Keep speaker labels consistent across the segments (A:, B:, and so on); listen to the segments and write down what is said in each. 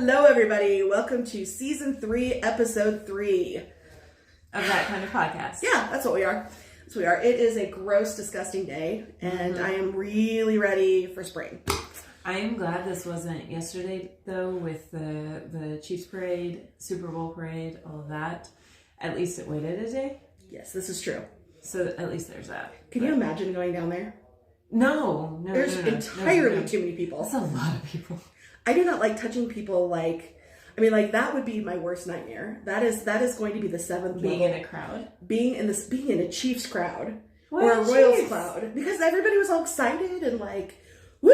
A: Hello, everybody. Welcome to Season 3, Episode 3.
B: Of that kind of podcast.
A: Yeah, that's what we are. That's what we are. It is a gross, disgusting day, and I am really ready for spring.
B: I am glad this wasn't yesterday, though, with the Chiefs parade, Super Bowl parade, all of that. At least it waited a day.
A: Yes, this is true.
B: So at least there's that.
A: Can you imagine going down there?
B: No.
A: There's entirely too many people.
B: That's a lot of people.
A: I do not like touching people that would be my worst nightmare. That is going to be the seventh
B: being
A: level.
B: In a crowd?
A: Being in a Chiefs crowd.
B: What
A: or a Royals crowd. Because everybody was all excited and like, woo!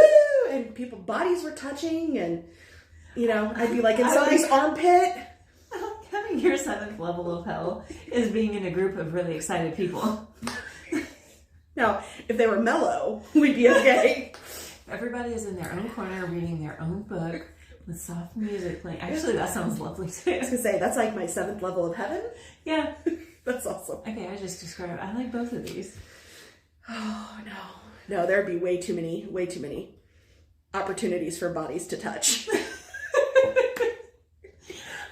A: And people's bodies were touching and, I'd be like in somebody's armpit.
B: Having your seventh level of hell is being in a group of really excited people.
A: Now, if they were mellow, we'd be okay.
B: Everybody is in their own corner reading their own book with soft music playing. Actually, that sounds lovely too.
A: I was going to say, that's like my seventh level of heaven.
B: Yeah.
A: That's awesome.
B: Okay, I just described, I like both of these.
A: Oh, no. No, there'd be way too many opportunities for bodies to touch.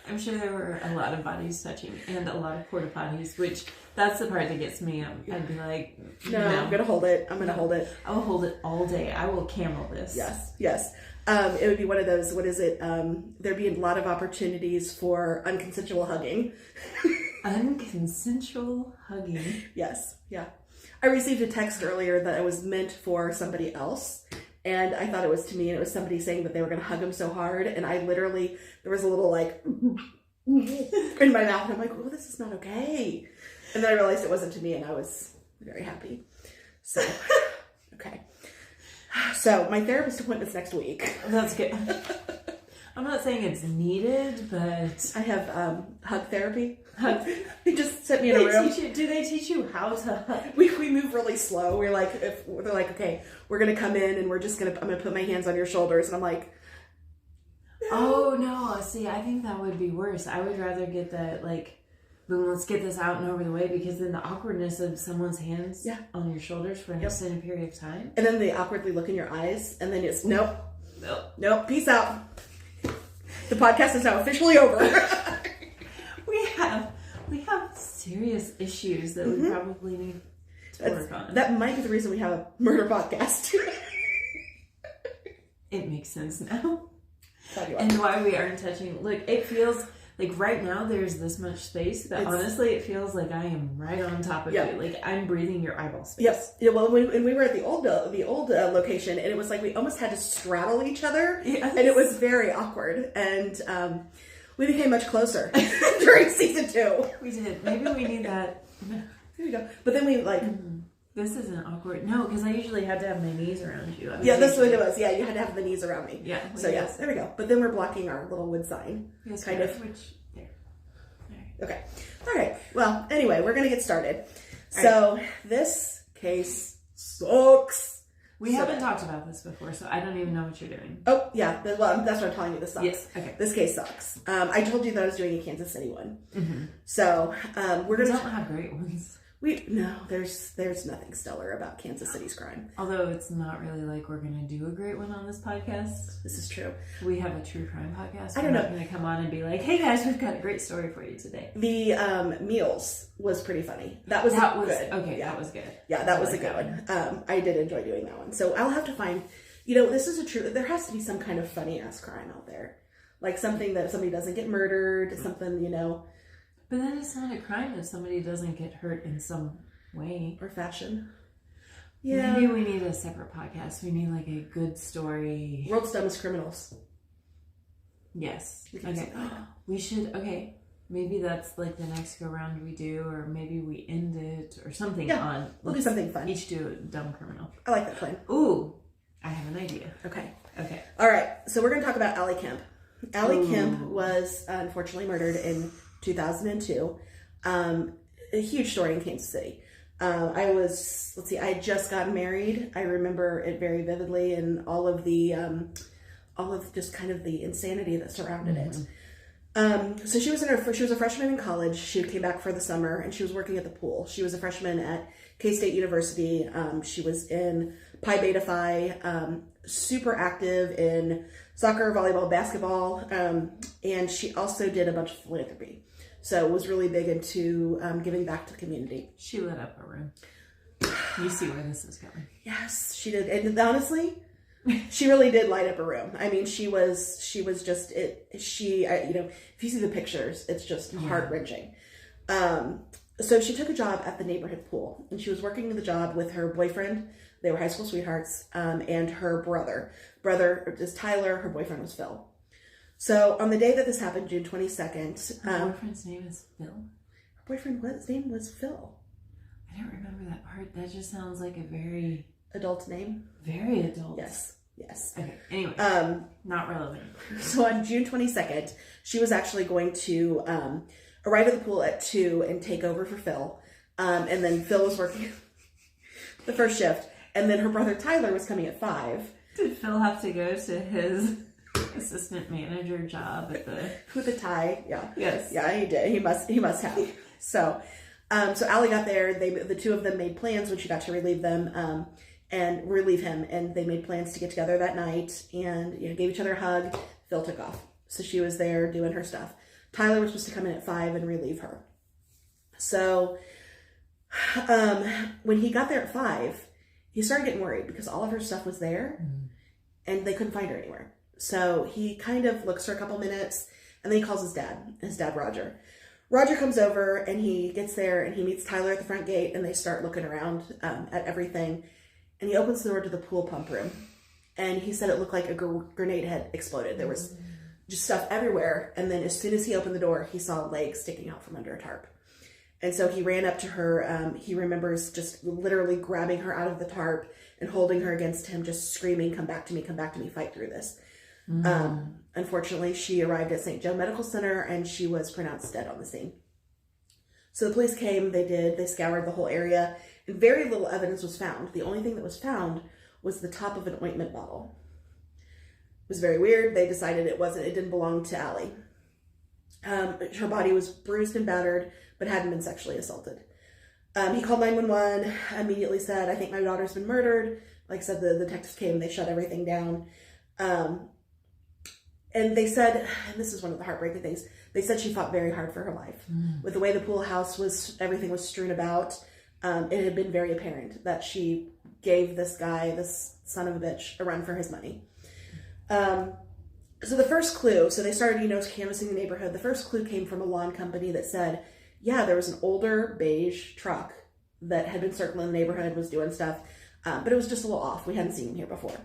B: I'm sure there were a lot of bodies touching and a lot of porta potties, which that's the part that gets me. I'd be like,
A: no. I'm going to hold it. I
B: will hold it all day. I will camel this.
A: Yes. It would be one of those, there'd be a lot of opportunities for unconsensual hugging.
B: Unconsensual hugging?
A: Yes, yeah. I received a text earlier that it was meant for somebody else. And I thought it was to me, and it was somebody saying that they were going to hug him so hard. And I literally, there was a little like in my mouth. And I'm like, oh, this is not okay. And then I realized it wasn't to me, and I was very happy. So, okay. So my therapist appointment's next week.
B: That's good. I'm not saying it's needed, but
A: I have hug therapy. They just set me in a room.
B: Do they teach you how to hug?
A: We move really slow. They're like, okay, we're gonna come in and I'm gonna put my hands on your shoulders, and I'm like, no.
B: Oh no! See, I think that would be worse. I would rather get that boom, let's get this out and over the way, because then the awkwardness of someone's hands on your shoulders for an extended period of time,
A: and then they awkwardly look in your eyes, and then it's nope, peace out. The podcast is now officially over.
B: We have serious issues that we probably need to work on.
A: That might be the reason we have a murder podcast.
B: It makes sense now. And why we aren't touching. Look, it feels like right now there's this much space that honestly it feels like I am right on top of you. Like I'm breathing your eyeball space.
A: Yes. Yeah, well, when we were at the old location, and it was like we almost had to straddle each other. Yes. And it was very awkward. And we became much closer during season 2.
B: We did. Maybe we need that.
A: There you go. But then we
B: this isn't awkward. No, because I usually had to have my knees around you.
A: That's what it was. Yeah, you had to have the knees around me.
B: Yeah.
A: So yes, there we go. But then we're blocking our little wood sign.
B: Yes,
A: kind of.
B: Which, there. All right.
A: Okay. All right. Well, anyway, we're going to get started. So this case sucks.
B: We haven't talked about this before, so I don't even know what you're doing.
A: Oh, yeah. Well, that's what I'm telling you. This sucks.
B: Yes. Okay.
A: This case sucks. I told you that I was doing a Kansas City one.
B: Mm-hmm.
A: So we're going to...
B: We don't have great ones.
A: There's nothing stellar about Kansas City's crime.
B: Although it's not really like we're going to do a great one on this podcast.
A: This is true.
B: We have a true crime podcast.
A: I don't know.
B: We're not going to come on and be like, hey guys, we've got a great story for you today.
A: The meals was pretty funny. That was good.
B: Okay, yeah. That was good.
A: Yeah, that was a good one. I did enjoy doing that one. So I'll have to find, this is there has to be some kind of funny ass crime out there. Like something that somebody doesn't get murdered, something,
B: But then it's not a crime if somebody doesn't get hurt in some way.
A: Or fashion. Yeah.
B: Maybe we need a separate podcast. We need a good story.
A: World's Dumbest Criminals.
B: Yes. Okay. We should, maybe that's the next go round we do, or maybe we end it or something on.
A: We'll do something fun.
B: Each do a dumb criminal.
A: I like that plan.
B: Ooh, I have an idea.
A: Okay.
B: All
A: right. So we're going to talk about Ali Kemp. Ali Kemp was unfortunately murdered in 2002. A huge story in Kansas City. I had just gotten married. I remember it very vividly, and all of just kind of the insanity that surrounded it. So she was a freshman in college. She came back for the summer, and she was working at the pool. She was a freshman at K-State University. She was in Pi Beta Phi. super active in soccer, volleyball, basketball, and she also did a bunch of philanthropy. So was really big into giving back to the community.
B: She lit up a room. You see where this is going.
A: Yes, she did. And honestly, she really did light up a room. I mean, she was just, if you see the pictures, it's just heart-wrenching. So she took a job at the neighborhood pool, and she was working the job with her boyfriend. They were high school sweethearts, and her brother. Brother is Tyler, her boyfriend was Phil. So on the day that this happened, June 22nd.
B: Her boyfriend's name is Phil?
A: Her boyfriend's name was Phil.
B: I don't remember that part. That just sounds like a very...
A: adult name?
B: Very adult.
A: Yes.
B: Okay, anyway. Not relevant.
A: So on June 22nd, she was actually going to arrive at the pool at 2 and take over for Phil. And then Phil was working the first shift. And then her brother Tyler was coming at 5.
B: Did Phil have to go to his assistant manager job at the...
A: with a tie? Yeah.
B: Yes.
A: Yeah, he did. He must have. So Ali got there. The two of them made plans when she got to relieve them and relieve him. And they made plans to get together that night and gave each other a hug. Phil took off. So she was there doing her stuff. Tyler was supposed to come in at 5 and relieve her. So when he got there at 5, he started getting worried because all of her stuff was there and they couldn't find her anywhere. So he kind of looks for a couple minutes and then he calls his dad, Roger. Roger comes over and he gets there and he meets Tyler at the front gate and they start looking around at everything. And he opens the door to the pool pump room. And he said it looked like a grenade had exploded. There was just stuff everywhere. And then as soon as he opened the door, he saw legs sticking out from under a tarp. And so he ran up to her. He remembers just literally grabbing her out of the tarp and holding her against him, just screaming, come back to me, fight through this. Unfortunately, she arrived at St. Joe Medical Center and she was pronounced dead on the scene. So the police came, they scoured the whole area, and very little evidence was found. The only thing that was found was the top of an ointment bottle. It was very weird. They decided it didn't belong to Ali. Her body was bruised and battered, but hadn't been sexually assaulted. He called 911, immediately said, I think my daughter's been murdered. Like I said, the detectives came, they shut everything down. And they said, and this is one of the heartbreaking things, they said she fought very hard for her life. With the way the pool house everything was strewn about, it had been very apparent that she gave this guy, this son of a bitch, a run for his money. So the first clue, so they started, canvassing the neighborhood. The first clue came from a lawn company that said, yeah, there was an older beige truck that had been circling the neighborhood, was doing stuff, but it was just a little off. We hadn't seen him here before.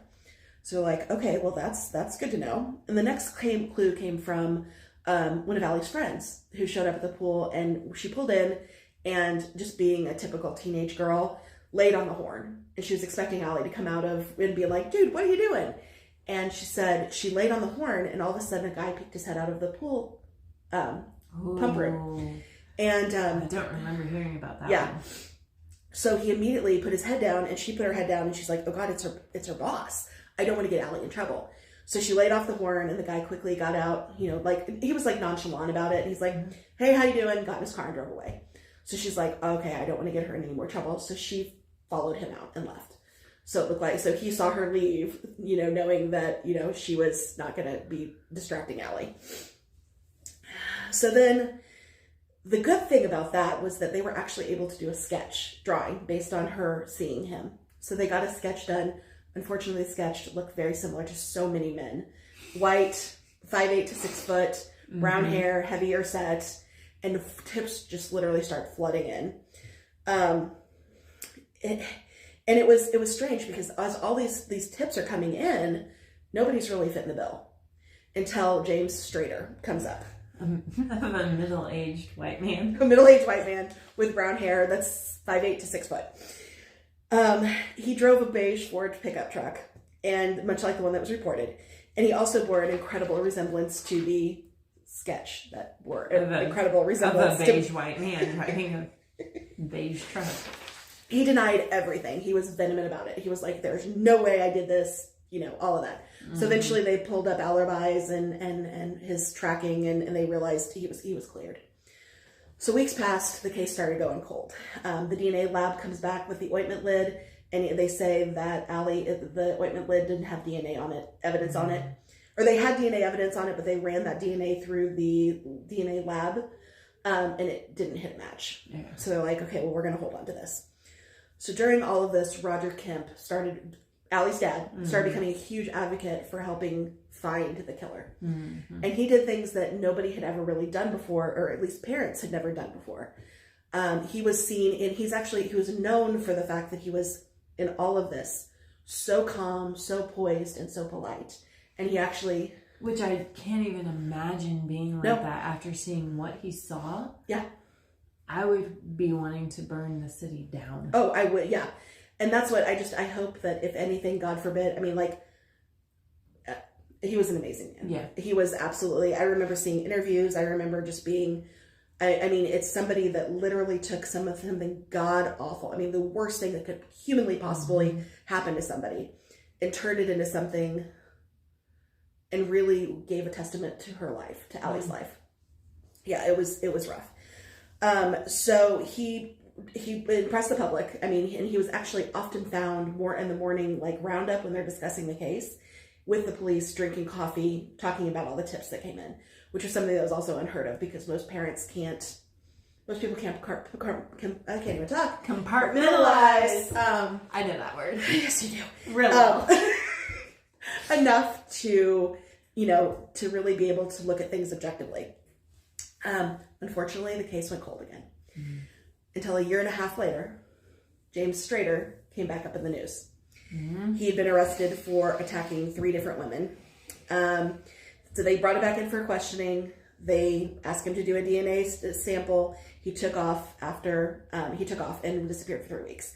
A: So like, okay, well, that's good to know. And the next clue came from one of Ali's friends who showed up at the pool, and she pulled in and, just being a typical teenage girl, laid on the horn. And she was expecting Ali to come out and be like, dude, what are you doing? And she said she laid on the horn, and all of a sudden a guy peeked his head out of the pool pump room. And
B: I don't remember hearing about that.
A: Yeah.
B: One.
A: So he immediately put his head down, and she put her head down, and she's like, oh God, it's her boss. I don't want to get Ali in trouble. So she laid off the horn, and the guy quickly got out, he was like nonchalant about it. He's like, hey, how you doing? Got in his car and drove away. So she's like, okay, I don't want to get her in any more trouble. So she followed him out and left. So it looked like, so he saw her leave, knowing that, she was not going to be distracting Ali. So then the good thing about that was that they were actually able to do a sketch drawing based on her seeing him. So they got a sketch done. Unfortunately, the sketch looked very similar to so many men. White, 5'8" to 6 foot, brown hair, heavier set, and the tips just literally start flooding in. And it was strange because as all these tips are coming in, nobody's really fitting the bill until James Strader comes up.
B: A middle-aged white man.
A: A middle-aged white man with brown hair that's 5'8" to 6 foot. He drove a beige Ford pickup truck, and much like the one that was reported. And he also bore an incredible resemblance to the sketch that bore an incredible resemblance
B: of a beige white man driving a beige truck.
A: He denied everything. He was vehement about it. He was like, there's no way I did this, all of that. So eventually they pulled up alibis and his tracking, and they realized he was cleared. So weeks passed, the case started going cold. The DNA lab comes back with the ointment lid, and they say that the ointment lid didn't have DNA on it, evidence on it. Or they had DNA evidence on it, but they ran that DNA through the DNA lab, and it didn't hit a match. Yeah. So they're like, okay, well, we're going to hold on to this. So during all of this, Roger Kemp Ali's dad, started becoming a huge advocate for helping find the killer. And he did things that nobody had ever really done before, or at least parents had never done before. He was he was known for the fact that he was, in all of this, so calm, so poised, and so polite. And he actually...
B: Which I can't even imagine being like that after seeing what he saw. Yeah. I would be wanting to burn the city down.
A: Oh, I would, yeah. And that's what I hope that if anything, God forbid, I mean, like, he was an amazing man. Yeah. He was absolutely, I remember seeing interviews. I remember just being, I mean, it's somebody that literally took something god awful. I mean, the worst thing that could humanly possibly happen to somebody and turned it into something and really gave a testament to her life, to Ali's life. Yeah, it was rough. So he impressed the public. I mean, and he was actually often found more in the morning, like roundup when they're discussing the case, with the police, drinking coffee, talking about all the tips that came in, which is something that was also unheard of because most people can't, I can't even talk.
B: Compartmentalize. I know that word.
A: Yes, you do.
B: Really?
A: Enough to, to really be able to look at things objectively. Unfortunately, the case went cold again. Until a year and a half later, James Strader came back up in the news. He had been arrested for attacking 3 different women. So they brought him back in for questioning. They asked him to do a DNA sample. He took off and disappeared for 3 weeks.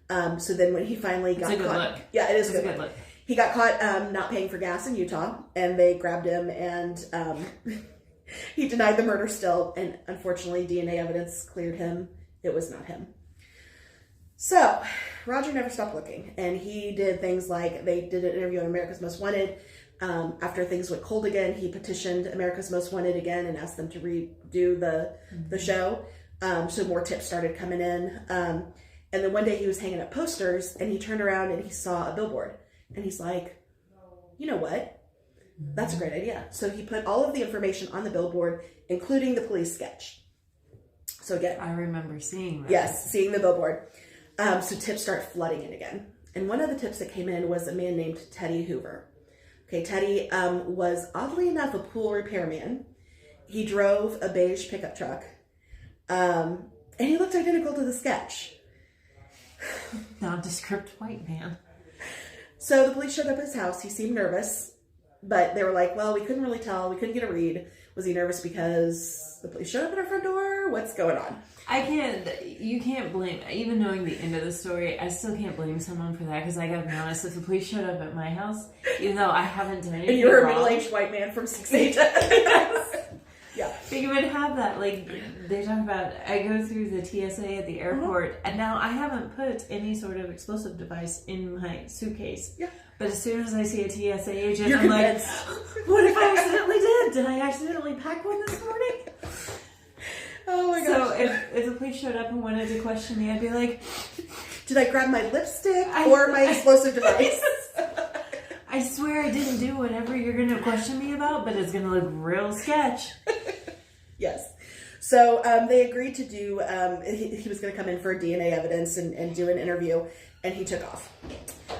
A: So then when he finally got caught, look. Yeah, it is a good look. He got caught not paying for gas in Utah, and they grabbed him, and he denied the murder still. And unfortunately, DNA evidence cleared him. It was not him. So Roger never stopped looking, and he did things like they did an interview on America's Most Wanted. After things went cold again, he petitioned America's Most Wanted again and asked them to redo the show. So more tips started coming in. And then one day he was hanging up posters, and he turned around and he saw a billboard, and he's like, you know what? That's a great idea. So he put all of the information on the billboard, including the police sketch. So again,
B: I remember seeing that.
A: Yes, seeing the billboard. So tips start flooding in again. And one of the tips that came in was a man named Teddy Hoover. Okay, Teddy was, oddly enough, a pool repairman. He drove a beige pickup truck. And he looked identical to the sketch.
B: Nondescript white man.
A: So the police showed up at his house. He seemed nervous. But they were like, well, we couldn't really tell. We couldn't get a read. Was he nervous because the police showed up at our front door? What's going on?
B: You can't blame, even knowing the end of the story, I still can't blame someone for that, because I gotta be honest, if the police showed up at my house, even though I haven't done anything
A: and you're a middle-aged white man from 6'8". Yeah.
B: But you would have that, like, they talk about, I go through the TSA at the airport, and now I haven't put any sort of explosive device in my suitcase. Yeah. But as soon as I see a TSA agent, I'm like, what if I accidentally did? Did I accidentally pack one this morning?
A: Oh my gosh.
B: So if the police showed up and wanted to question me, I'd be like,
A: did I grab my lipstick or my explosive device?
B: I swear I didn't do whatever you're going to question me about, but it's going to look real sketch.
A: Yes. So they agreed to do, he was going to come in for DNA evidence and do an interview, and he took off.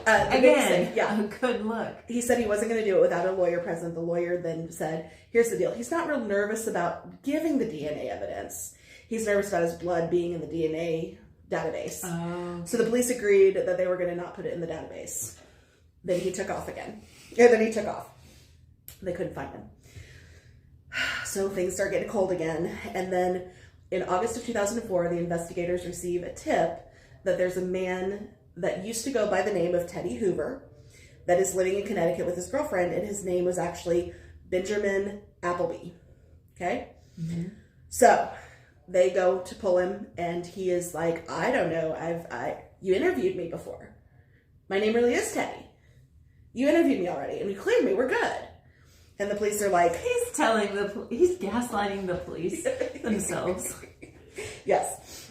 B: Again, good look.
A: He said he wasn't going to do it without a lawyer present. The lawyer then said, here's the deal. He's not real nervous about giving the DNA evidence. He's nervous about his blood being in the DNA database. Oh. So the police agreed that they were going to not put it in the database. Then he took off again. And then he took off. They couldn't find him. So things start getting cold again. And then in August of 2004, the investigators receive a tip that there's a man that used to go by the name of Teddy Hoover that is living in Connecticut with his girlfriend, and his name was actually Benjamin Appleby. Okay? Mm-hmm. So they go to pull him, and he is like, I don't know, you interviewed me before. My name really is Teddy. You interviewed me already, and you cleared me, we're good. And the police are like...
B: He's gaslighting the police themselves.
A: Yes.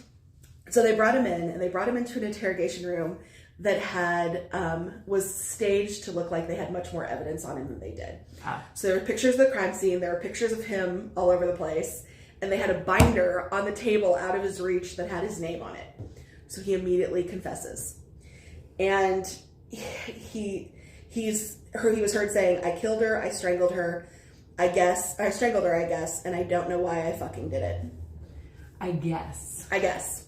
A: So they brought him in, and they brought him into an interrogation room that had was staged to look like they had much more evidence on him than they did. So there were pictures of the crime scene. There were pictures of him all over the place. And they had a binder on the table out of his reach that had his name on it. So he immediately confesses. And he was heard saying, I killed her, I strangled her, I strangled her, I guess, and I don't know why I fucking did it. I guess.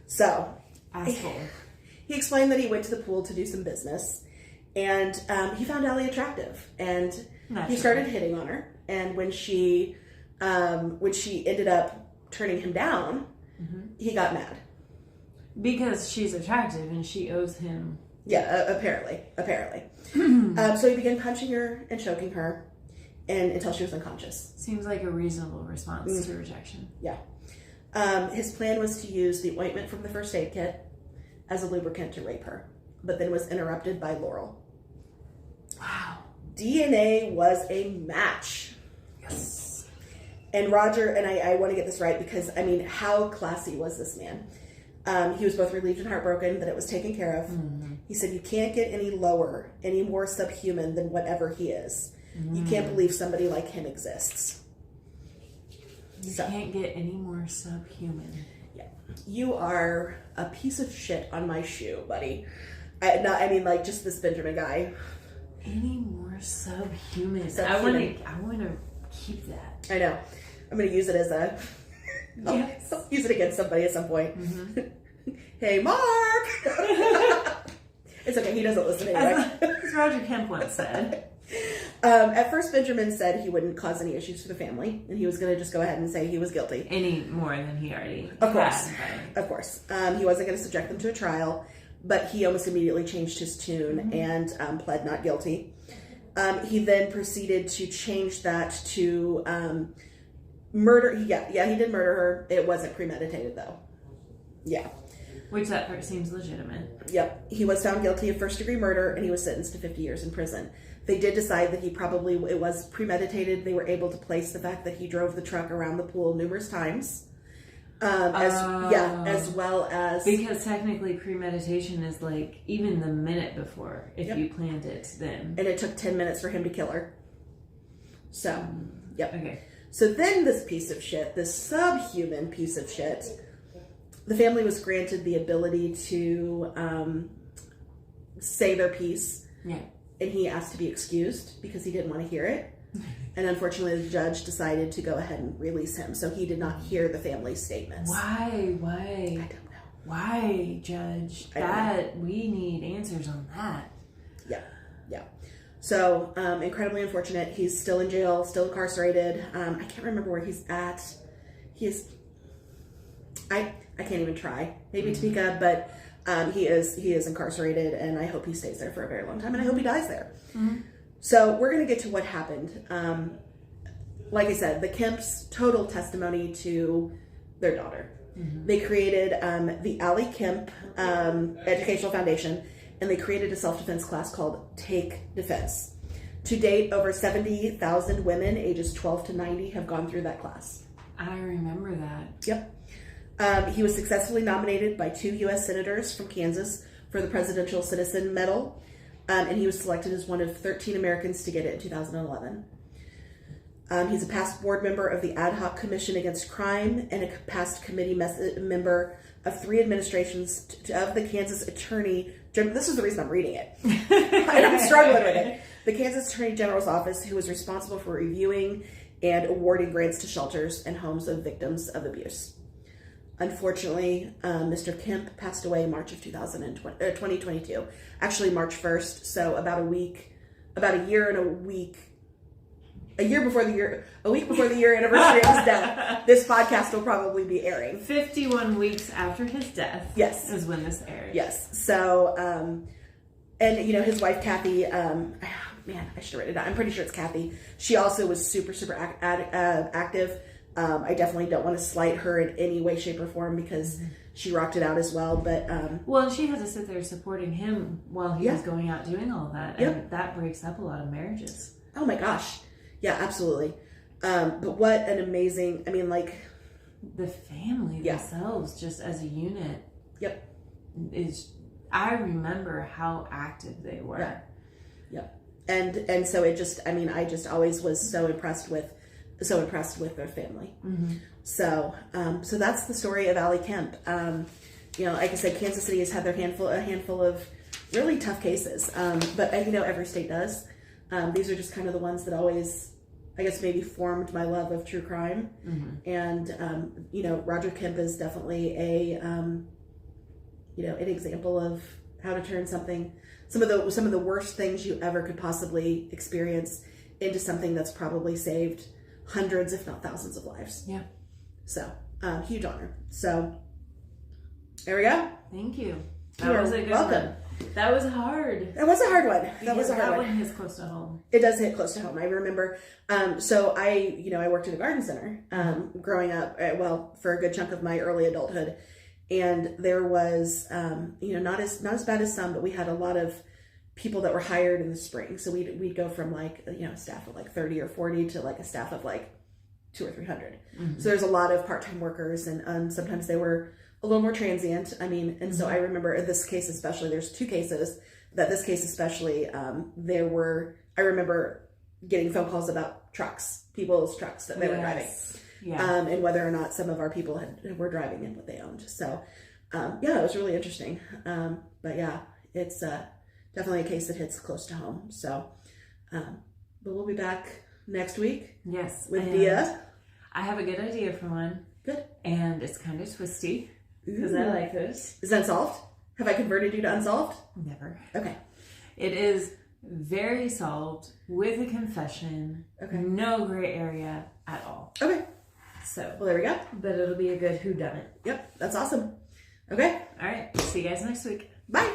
A: So.
B: Asshole.
A: He explained that he went to the pool to do some business, and he found Ali attractive, and he started hitting on her. And when she ended up turning him down, he got mad.
B: Because she's attractive and she owes him.
A: Yeah, apparently. So he began punching her and choking her until she was unconscious.
B: Seems like a reasonable response to rejection.
A: Yeah. His plan was to use the ointment from the first aid kit as a lubricant to rape her, but then was interrupted by Laurel.
B: Wow.
A: DNA was a match.
B: Yes.
A: And Roger, and I want to get this right because, I mean, how classy was this man? He was both relieved and heartbroken that it was taken care of. He said, you can't get any lower, any more subhuman than whatever he is. You can't believe somebody like him exists.
B: You can't get any more subhuman.
A: Yeah. You are a piece of shit on my shoe, buddy. I mean, like, just this Benjamin guy.
B: Any more subhuman. I want to keep that.
A: I know. I'm going to use it as a...
B: Yes.
A: I'll use it against somebody at some point. Hey, Mark! It's okay. He doesn't listen anyway.
B: As Roger Kemp once said.
A: At first, Benjamin said he wouldn't cause any issues for the family, and he was going to just go ahead and say he was guilty.
B: Any more than he already
A: Of course.
B: had.
A: Of course. He wasn't going to subject them to a trial, but he almost immediately changed his tune and pled not guilty. He then proceeded to change that to murder. Yeah, he did murder her. It wasn't premeditated, though. Yeah.
B: Which that part seems legitimate.
A: Yep. He was found guilty of first-degree murder, and he was sentenced to 50 years in prison. They did decide that it was premeditated. They were able to place the fact that he drove the truck around the pool numerous times. As well as...
B: Because technically premeditation is like even the minute before, if you planned it then.
A: And it took 10 minutes for him to kill her. So, yep.
B: Okay.
A: So then this piece of shit, this subhuman piece of shit, the family was granted the ability to say their piece.
B: Yeah.
A: And he asked to be excused because he didn't want to hear it. And unfortunately, the judge decided to go ahead and release him. So he did not hear the family's statements.
B: Why?
A: I don't know.
B: Why, Judge? We need answers on that.
A: Yeah. So, incredibly unfortunate. He's still in jail, still incarcerated. I can't remember where he's at. I can't even try. Maybe Topeka, but he is incarcerated, and I hope he stays there for a very long time, and I hope he dies there. So we're going to get to what happened. Like I said, the Kemps' total testimony to their daughter. They created the Ali Kemp Educational Foundation, and they created a self-defense class called Take Defense. To date, over 70,000 women ages 12 to 90 have gone through that class.
B: I remember that.
A: Yep. He was successfully nominated by 2 U.S. senators from Kansas for the Presidential Citizen Medal, and he was selected as one of 13 Americans to get it in 2011. He's a past board member of the Ad Hoc Commission Against Crime and a past committee member of 3 administrations of the Kansas Attorney General. This is the reason I'm reading it. I'm struggling with it. The Kansas Attorney General's office, who was responsible for reviewing and awarding grants to shelters and homes of victims of abuse. Unfortunately, Mr. Kemp passed away in March of 2022. Actually, March 1st. So about a week before the year anniversary of his death. This podcast will probably be airing.
B: 51 weeks after his death.
A: Yes.
B: Is when this aired.
A: Yes. So, and you know, his wife, Kathy, man, I should have written it down. I'm pretty sure it's Kathy. She also was super active. I definitely don't want to slight her in any way, shape, or form because she rocked it out as well. But
B: well, she had to sit there supporting him while he was going out doing all that, and that breaks up a lot of marriages.
A: Oh my gosh, yeah, absolutely. But what an amazing! I mean, like
B: the family themselves, just as a unit,
A: Yep,
B: is I remember how active they were.
A: Yeah. And so it just, I mean, I just always was so impressed with their family.
B: Mm-hmm.
A: So that's the story of Ali Kemp. You know, like I said, Kansas City has had a handful of really tough cases. But you know, every state does. These are just kind of the ones that always, I guess, maybe formed my love of true crime.
B: Mm-hmm.
A: And you know, Roger Kemp is definitely a you know, an example of how to turn some of the worst things you ever could possibly experience into something that's probably saved hundreds, if not thousands, of lives.
B: Yeah.
A: So huge honor. So there we go.
B: Thank you. That was a good one. That was hard.
A: That was a hard one.
B: That one hits close to home.
A: It does hit close to home. I remember. So I worked at a garden center growing up. Well, for a good chunk of my early adulthood, and there was not as bad as some, but we had a lot of people that were hired in the spring. So we'd go from like a staff of like 30 or 40 to like a staff of like 200 or 300.
B: Mm-hmm.
A: So there's a lot of part-time workers, and sometimes they were a little more transient. I mean, and so I remember in this case especially, there's two cases that this case especially, I remember getting phone calls about people's trucks that they were driving.
B: Yeah.
A: And whether or not some of our people were driving in what they owned. So, it was really interesting. But yeah, it's definitely a case that hits close to home. So, but we'll be back next week.
B: Yes.
A: With Dia.
B: I have a good idea for one.
A: Good.
B: And it's kind of twisty because I like this.
A: Is it unsolved? Have I converted you to unsolved?
B: Never.
A: Okay.
B: It is very solved with a confession.
A: Okay.
B: No gray area at all.
A: Okay.
B: So.
A: Well, there we go.
B: But it'll be a good whodunit.
A: Yep. That's awesome. Okay.
B: All right. See you guys next week.
A: Bye.